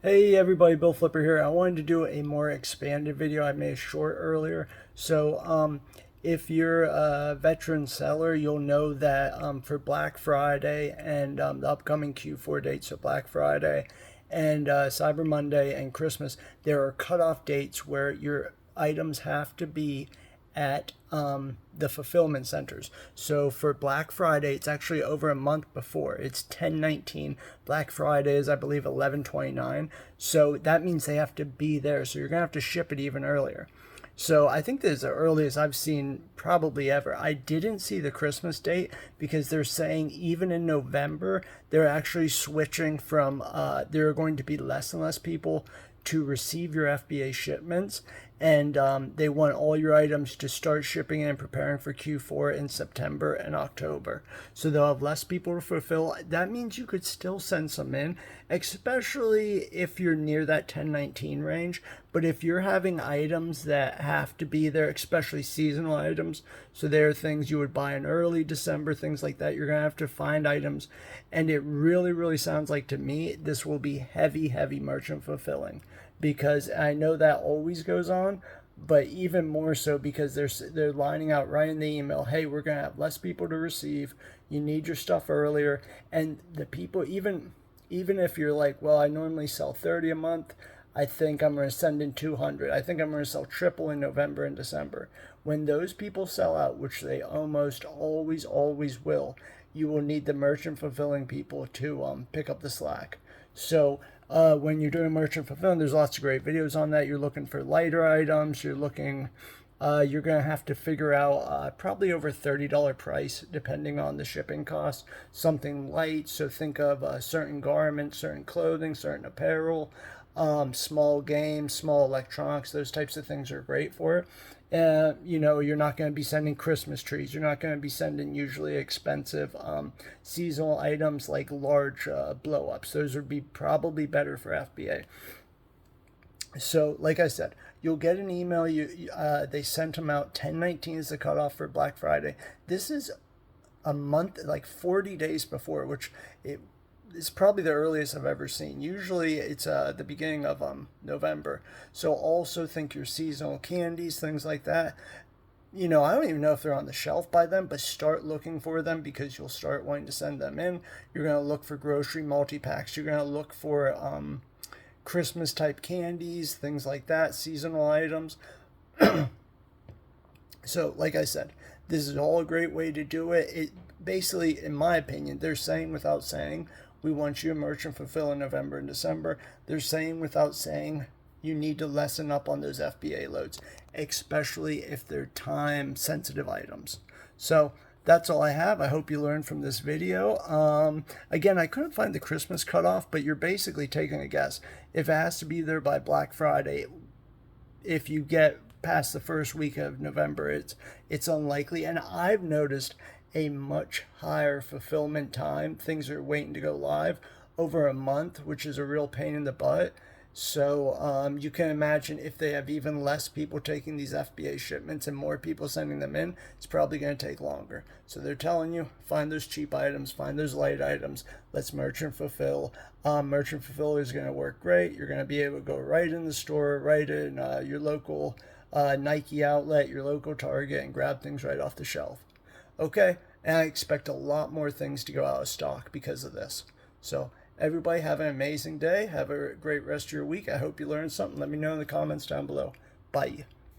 Hey everybody, Bill Flipper here. I wanted to do a more expanded video. I made a short earlier. If you're a veteran seller, you'll know that for Black Friday and the upcoming Q4 dates, so Black Friday and Cyber Monday and Christmas, there are cutoff dates where your items have to be at the fulfillment centers. So for Black Friday, it's actually over a month before. It's 10/19. Black Friday is, I believe, 11/29. So that means they have to be there. So you're going to have to ship it even earlier. So I think this is the earliest I've seen probably ever. I didn't see the Christmas date because they're saying even in November, they're actually switching from, there are going to be less and less people to receive your FBA shipments, and they want all your items to start shipping and preparing for Q4 in September and October. So they'll have less people to fulfill. That means you could still send some in, especially if you're near that 10/19 range. But if you're having items that have to be there, especially seasonal items, so there are things you would buy in early December, things like that, you're going to have to find items. And it really, really sounds like to me this will be heavy, heavy merchant fulfilling, because I know that always goes on, but even more so because they're lining out right in the email, hey, we're going to have less people to receive. You need your stuff earlier. And the people, even if you're like, well, I normally sell 30 a month, I think I'm going to send in 200. I think I'm going to sell triple in November and December. When those people sell out, which they almost always, always will, you will need the merchant fulfilling people to pick up the slack. So when you're doing merchant fulfillment, there's lots of great videos on that. You're looking for lighter items. You're going to have to figure out probably over $30 price, depending on the shipping cost. Something light, so think of certain garments, certain clothing, certain apparel, small games, small electronics. Those types of things are great for it. You're not going to be sending Christmas trees. You're not going to be sending usually expensive seasonal items like large blow ups. Those would be probably better for FBA. So, like I said, you'll get an email. They sent them out. 10/19 is the cutoff for Black Friday. This is a month, like 40 days before, which it's probably the earliest I've ever seen. Usually it's the beginning of November. So also think your seasonal candies, things like that. I don't even know if they're on the shelf by then, but start looking for them because you'll start wanting to send them in. You're going to look for grocery multi-packs. You're going to look for Christmas type candies, things like that, seasonal items. So, like I said, this is all a great way to do it. It basically, in my opinion, they're saying without saying, we want you to merchant fulfill in November and December. They're saying without saying, you need to lessen up on those FBA loads, especially if they're time sensitive items. So that's all I have. I hope you learned from this video. Again, I couldn't find the Christmas cutoff, but you're basically taking a guess. If it has to be there by Black Friday, if you get past the first week of November, it's unlikely. And I've noticed a much higher fulfillment time. Things are waiting to go live over a month, which is a real pain in the butt. So you can imagine if they have even less people taking these FBA shipments and more people sending them in, it's probably going to take longer. So they're telling you, find those cheap items, find those light items. Let's merchant fulfill. Merchant fulfill is going to work great. You're going to be able to go right in the store, right in your local Nike outlet, your local Target, and grab things right off the shelf. Okay, and I expect a lot more things to go out of stock because of this. So everybody have an amazing day. Have a great rest of your week. I hope you learned something. Let me know in the comments down below. Bye.